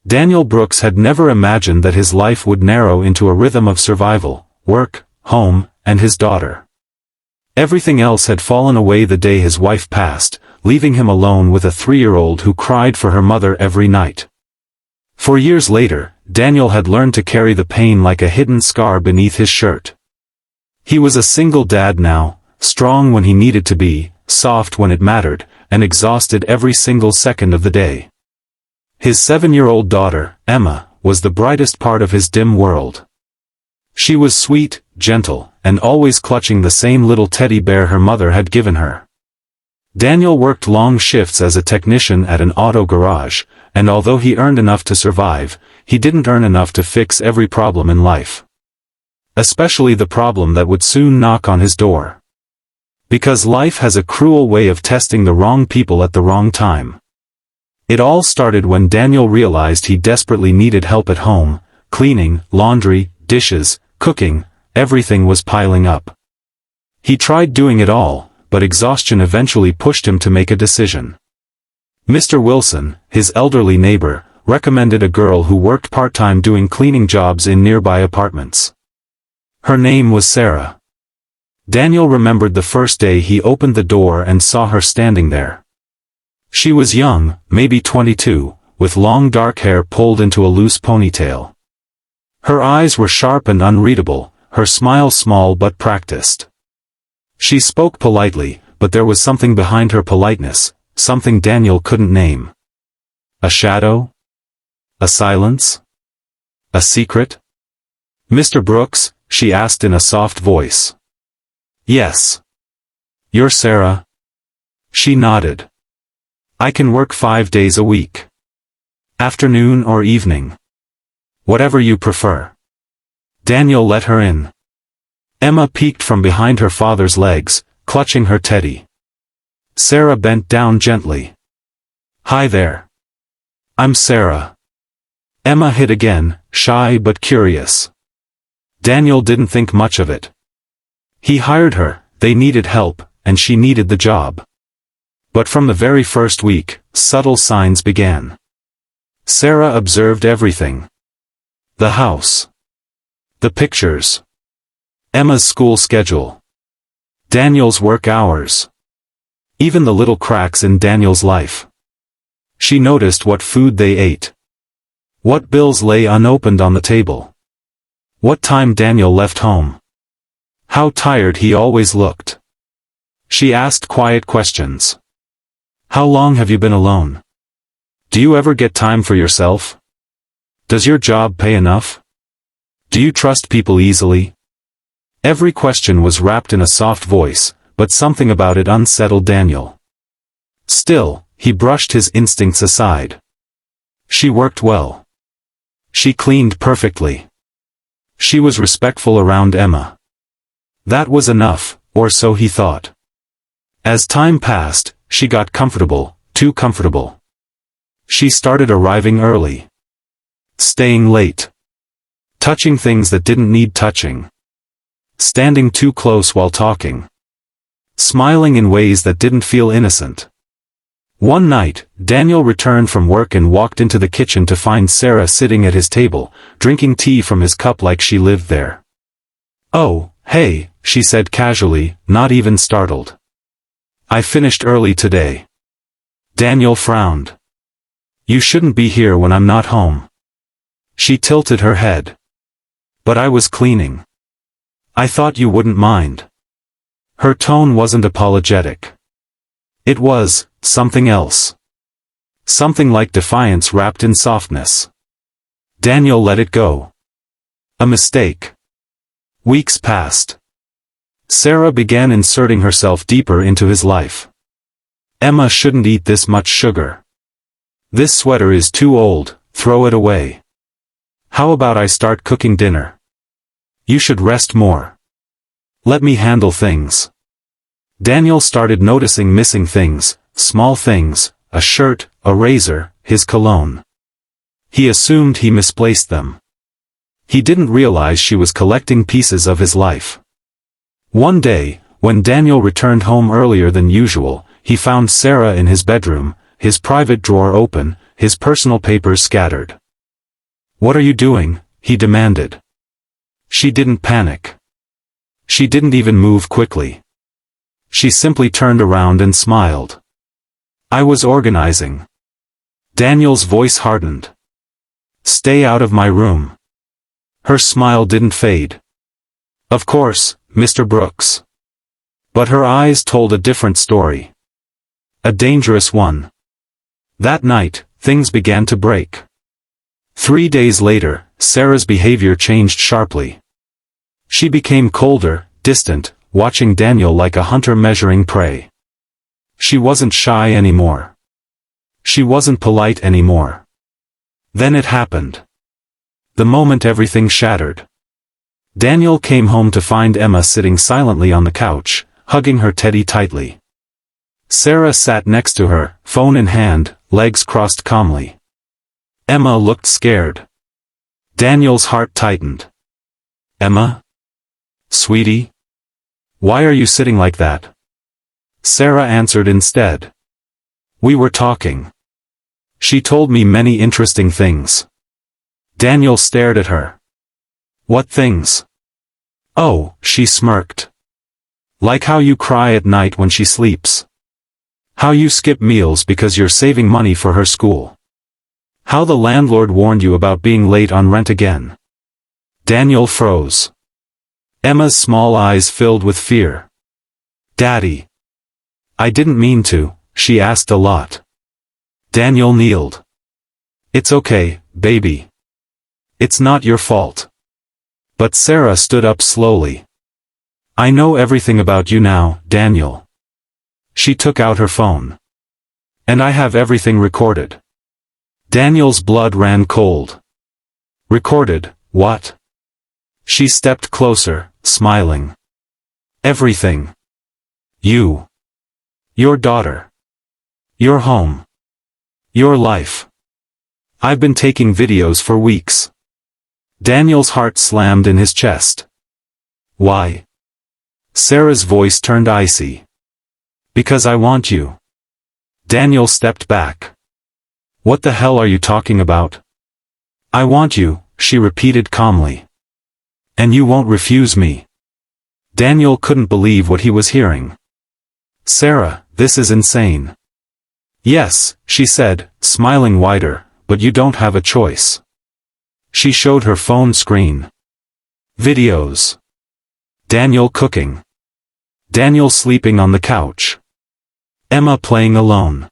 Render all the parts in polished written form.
Daniel Brooks had never imagined that his life would narrow into a rhythm of survival, work, home, and his daughter. Everything else had fallen away the day his wife passed, leaving him alone with a 3-year-old who cried for her mother every night. 4 years later, Daniel had learned to carry the pain like a hidden scar beneath his shirt. He was a single dad now, strong when he needed to be, soft when it mattered, and exhausted every single second of the day. His 7-year-old daughter, Emma, was the brightest part of his dim world. She was sweet, gentle, and always clutching the same little teddy bear her mother had given her. Daniel worked long shifts as a technician at an auto garage, and although he earned enough to survive, he didn't earn enough to fix every problem in life. Especially the problem that would soon knock on his door. Because life has a cruel way of testing the wrong people at the wrong time. It all started when Daniel realized he desperately needed help at home, cleaning, laundry, dishes, cooking, everything was piling up. He tried doing it all, but exhaustion eventually pushed him to make a decision. Mr. Wilson, his elderly neighbor, recommended a girl who worked part-time doing cleaning jobs in nearby apartments. Her name was Sera. Daniel remembered the first day he opened the door and saw her standing there. She was young, maybe 22, with long dark hair pulled into a loose ponytail. Her eyes were sharp and unreadable, her smile small but practiced. She spoke politely, but there was something behind her politeness, something Daniel couldn't name. A shadow? A silence? A secret? "Mr. Brooks?" she asked in a soft voice. "Yes. You're Sera?" She nodded. "I can work 5 days a week. Afternoon or evening. Whatever you prefer." Daniel let her in. Emma peeked from behind her father's legs, clutching her teddy. Sera bent down gently. "Hi there. I'm Sera." Emma hid again, shy but curious. Daniel didn't think much of it. He hired her, they needed help, and she needed the job. But from the very first week, subtle signs began. Sera observed everything. The house. The pictures. Emma's school schedule. Daniel's work hours. Even the little cracks in Daniel's life. She noticed what food they ate. What bills lay unopened on the table. What time Daniel left home. How tired he always looked. She asked quiet questions. "How long have you been alone? Do you ever get time for yourself? Does your job pay enough? Do you trust people easily?" Every question was wrapped in a soft voice, but something about it unsettled Daniel. Still, he brushed his instincts aside. She worked well. She cleaned perfectly. She was respectful around Emma. That was enough, or so he thought. As time passed, she got comfortable, too comfortable. She started arriving early. Staying late. Touching things that didn't need touching. Standing too close while talking. Smiling in ways that didn't feel innocent. One night, Daniel returned from work and walked into the kitchen to find Sera sitting at his table, drinking tea from his cup like she lived there. "Oh, hey," she said casually, not even startled. "I finished early today." Daniel frowned. "You shouldn't be here when I'm not home." She tilted her head. "But I was cleaning. I thought you wouldn't mind." Her tone wasn't apologetic. It was something else. Something like defiance wrapped in softness. Daniel let it go. A mistake. Weeks passed. Sera began inserting herself deeper into his life. "Emma shouldn't eat this much sugar. This sweater is too old, throw it away. How about I start cooking dinner? You should rest more. Let me handle things." Daniel started noticing missing things, small things, a shirt, a razor, his cologne. He assumed he misplaced them. He didn't realize she was collecting pieces of his life. One day, when Daniel returned home earlier than usual, he found Sera in his bedroom, his private drawer open, his personal papers scattered. "What are you doing?" he demanded. She didn't panic. She didn't even move quickly. She simply turned around and smiled. "I was organizing." Daniel's voice hardened. "Stay out of my room." Her smile didn't fade. "Of course, Mr. Brooks." But her eyes told a different story. A dangerous one. That night, things began to break. 3 days later, Sera's behavior changed sharply. She became colder, distant, watching Daniel like a hunter measuring prey. She wasn't shy anymore. She wasn't polite anymore. Then it happened. The moment everything shattered. Daniel came home to find Emma sitting silently on the couch, hugging her teddy tightly. Sera sat next to her, phone in hand, legs crossed calmly. Emma looked scared. Daniel's heart tightened. "Emma? Sweetie? Why are you sitting like that?" Sera answered instead. "We were talking. She told me many interesting things." Daniel stared at her. "What things?" "Oh," she smirked. "Like how you cry at night when she sleeps. How you skip meals because you're saving money for her school. How the landlord warned you about being late on rent again." Daniel froze. Emma's small eyes filled with fear. "Daddy. I didn't mean to," she asked a lot. Daniel kneeled. "It's okay, baby. It's not your fault." But Sera stood up slowly. "I know everything about you now, Daniel." She took out her phone. "And I have everything recorded." Daniel's blood ran cold. "Recorded, what?" She stepped closer, smiling. "Everything. You. Your daughter. Your home. Your life. I've been taking videos for weeks." Daniel's heart slammed in his chest. "Why?" Sera's voice turned icy. "Because I want you." Daniel stepped back. "What the hell are you talking about?" "I want you," she repeated calmly. "And you won't refuse me." Daniel couldn't believe what he was hearing. "Sera, this is insane." "Yes," she said, smiling wider, "but you don't have a choice." She showed her phone screen. Videos. Daniel cooking. Daniel sleeping on the couch. Emma playing alone.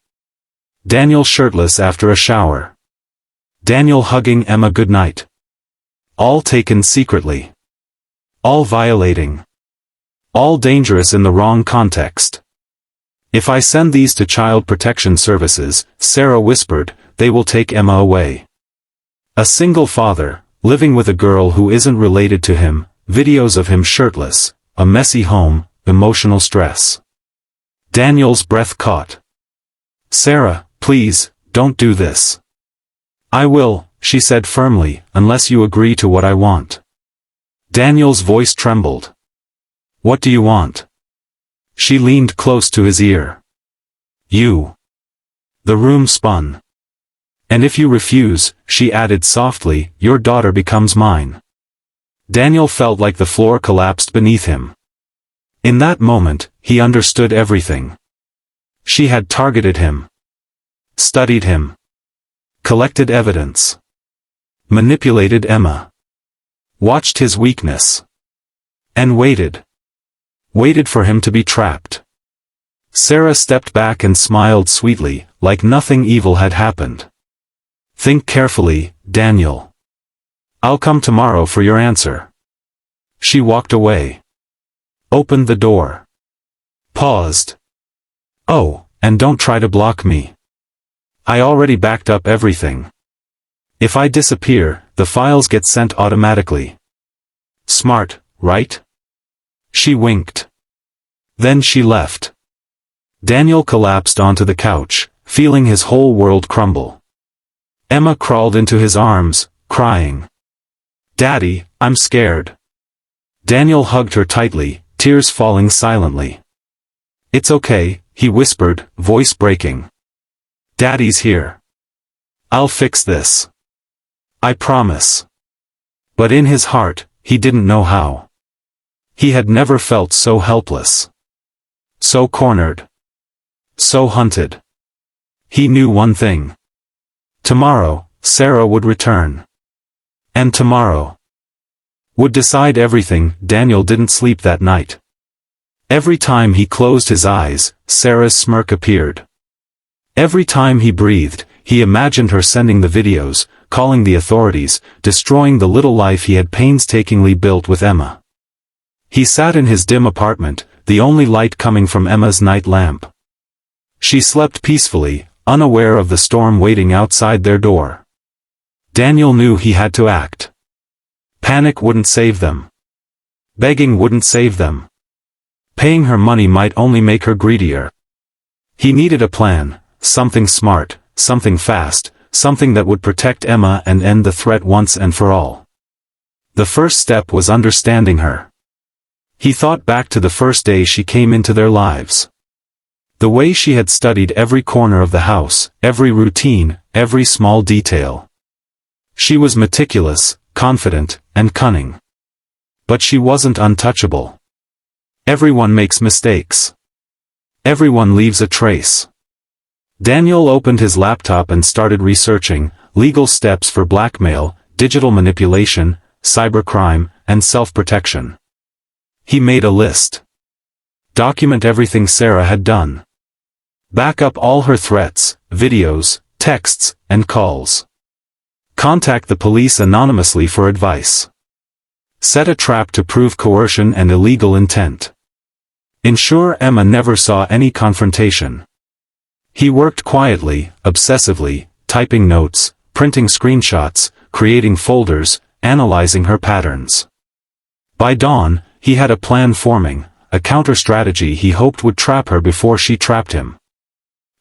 Daniel shirtless after a shower. Daniel hugging Emma goodnight. All taken secretly. All violating. All dangerous in the wrong context. "If I send these to Child Protection Services," Sera whispered, "they will take Emma away." A single father, living with a girl who isn't related to him, videos of him shirtless, a messy home, emotional stress. Daniel's breath caught. "Sera, please, don't do this." "I will," she said firmly, "unless you agree to what I want." Daniel's voice trembled. "What do you want?" She leaned close to his ear. "You." The room spun. "And if you refuse," she added softly, "your daughter becomes mine." Daniel felt like the floor collapsed beneath him. In that moment, he understood everything. She had targeted him. Studied him. Collected evidence. Manipulated Emma. Watched his weakness. And waited. Waited for him to be trapped. Sera stepped back and smiled sweetly, like nothing evil had happened. "Think carefully, Daniel. I'll come tomorrow for your answer." She walked away. Opened the door. Paused. "Oh, and don't try to block me. I already backed up everything. If I disappear, the files get sent automatically." Smart, right? She winked. Then she left. Daniel collapsed onto the couch, feeling his whole world crumble. Emma crawled into his arms, crying. "Daddy, I'm scared." Daniel hugged her tightly, tears falling silently. "It's okay," he whispered, voice breaking. "Daddy's here. I'll fix this. I promise. But in his heart, he didn't know how. He had never felt so helpless. So cornered. So hunted. He knew one thing. Tomorrow, Sera would return. And tomorrow would decide everything. Daniel didn't sleep that night. Every time he closed his eyes, Sera's smirk appeared. Every time he breathed, he imagined her sending the videos, calling the authorities, destroying the little life he had painstakingly built with Emma. He sat in his dim apartment, the only light coming from Emma's night lamp. She slept peacefully, unaware of the storm waiting outside their door. Daniel knew he had to act. Panic wouldn't save them. Begging wouldn't save them. Paying her money might only make her greedier. He needed a plan, something smart, something fast, something that would protect Emma and end the threat once and for all. The first step was understanding her. He thought back to the first day she came into their lives. The way she had studied every corner of the house, every routine, every small detail. She was meticulous, confident, and cunning. But she wasn't untouchable. Everyone makes mistakes. Everyone leaves a trace. Daniel opened his laptop and started researching legal steps for blackmail, digital manipulation, cybercrime, and self-protection. He made a list. Document everything Sera had done. Back up all her threats, videos, texts, and calls. Contact the police anonymously for advice. Set a trap to prove coercion and illegal intent. Ensure Emma never saw any confrontation. He worked quietly, obsessively, typing notes, printing screenshots, creating folders, analyzing her patterns. By dawn, he had a plan forming, a counter-strategy he hoped would trap her before she trapped him.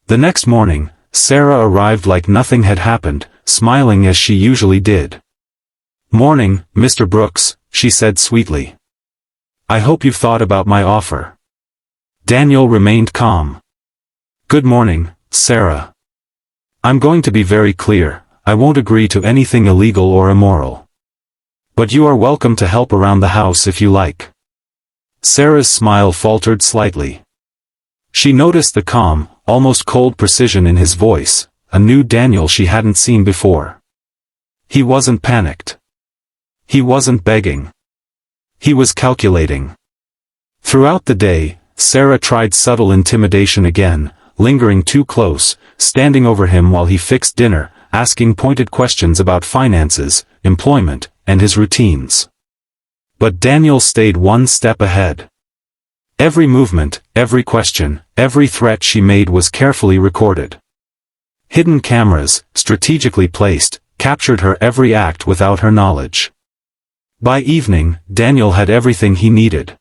The next morning, Sera arrived like nothing had happened, smiling as she usually did. "Morning, Mr. Brooks," she said sweetly. "I hope you've thought about my offer." Daniel remained calm. "Good morning, Sera. I'm going to be very clear, I won't agree to anything illegal or immoral. But you are welcome to help around the house if you like." Sera's smile faltered slightly. She noticed the calm, almost cold precision in his voice, a new Daniel she hadn't seen before. He wasn't panicked. He wasn't begging. He was calculating. Throughout the day, Sera tried subtle intimidation again, lingering too close, standing over him while he fixed dinner, asking pointed questions about finances, employment, and his routines. But Daniel stayed one step ahead. Every movement, every question, every threat she made was carefully recorded. Hidden cameras, strategically placed, captured her every act without her knowledge. By evening, Daniel had everything he needed.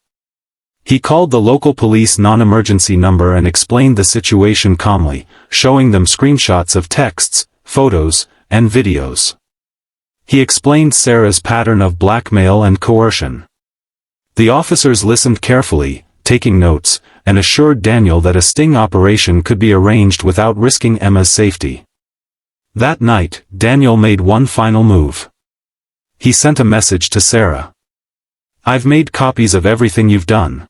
He called the local police non-emergency number and explained the situation calmly, showing them screenshots of texts, photos, and videos. He explained Sera's pattern of blackmail and coercion. The officers listened carefully, taking notes, and assured Daniel that a sting operation could be arranged without risking Emma's safety. That night, Daniel made one final move. He sent a message to Sera. "I've made copies of everything you've done.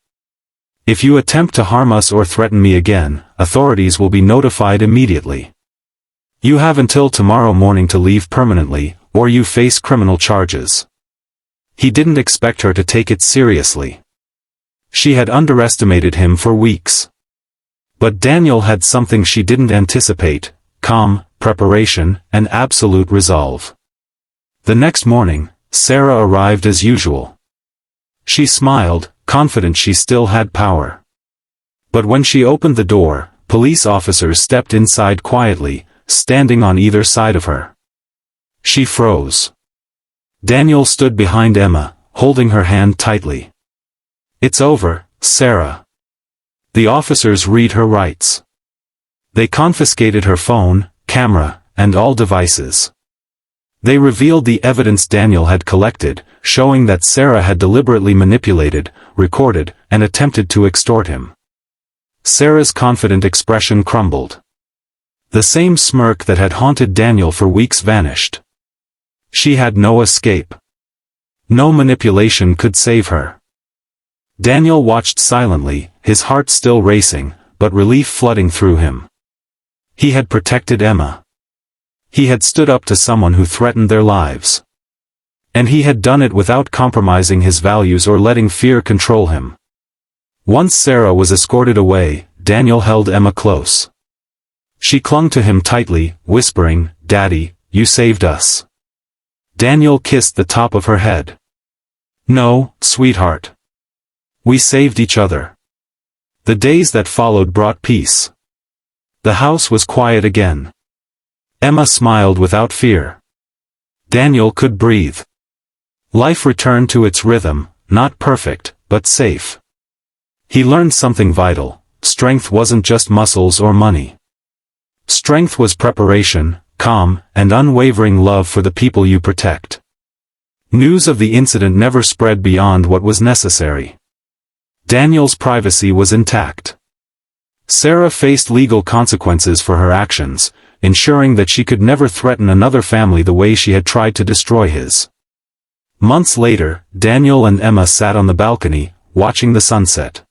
If you attempt to harm us or threaten me again, authorities will be notified immediately. You have until tomorrow morning to leave permanently, or you face criminal charges." He didn't expect her to take it seriously. She had underestimated him for weeks. But Daniel had something she didn't anticipate: calm, preparation, and absolute resolve. The next morning, Sera arrived as usual. She smiled, confident she still had power. But when she opened the door, police officers stepped inside quietly, standing on either side of her. She froze. Daniel stood behind Emma, holding her hand tightly. "It's over, Sera." The officers read her rights. They confiscated her phone, camera, and all devices. They revealed the evidence Daniel had collected, showing that Sera had deliberately manipulated, recorded, and attempted to extort him. Sera's confident expression crumbled. The same smirk that had haunted Daniel for weeks vanished. she had no escape. No manipulation could save her. Daniel watched silently, his heart still racing, but relief flooding through him. He had protected Emma. He had stood up to someone who threatened their lives. And he had done it without compromising his values or letting fear control him. Once Sera was escorted away, Daniel held Emma close. She clung to him tightly, whispering, "Daddy, you saved us." Daniel kissed the top of her head. "No, sweetheart. We saved each other." The days that followed brought peace. The house was quiet again. Emma smiled without fear. Daniel could breathe. Life returned to its rhythm, not perfect, but safe. He learned something vital: strength wasn't just muscles or money. Strength was preparation, calm, and unwavering love for the people you protect. News of the incident never spread beyond what was necessary. Daniel's privacy was intact. Sera faced legal consequences for her actions, ensuring that she could never threaten another family the way she had tried to destroy his. Months later, Daniel and Emma sat on the balcony, watching the sunset.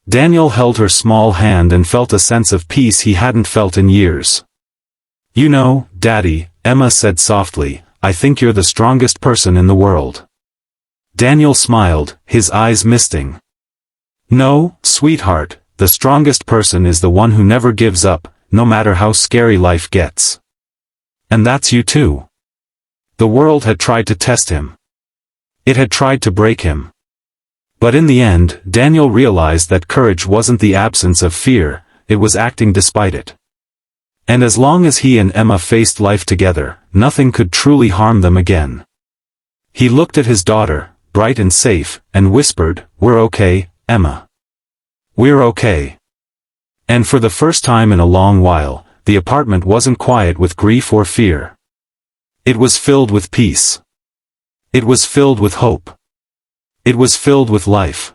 Daniel held her small hand and felt a sense of peace he hadn't felt in years. "You know, Daddy," Emma said softly, "I think you're the strongest person in the world." Daniel smiled, his eyes misting. "No, sweetheart, the strongest person is the one who never gives up, no matter how scary life gets. And that's you too." The world had tried to test him. It had tried to break him. But in the end, Daniel realized that courage wasn't the absence of fear, it was acting despite it. And as long as he and Emma faced life together, nothing could truly harm them again. He looked at his daughter, bright and safe, and whispered, "We're okay, Emma. We're okay." And for the first time in a long while, the apartment wasn't quiet with grief or fear. It was filled with peace. It was filled with hope. It was filled with life.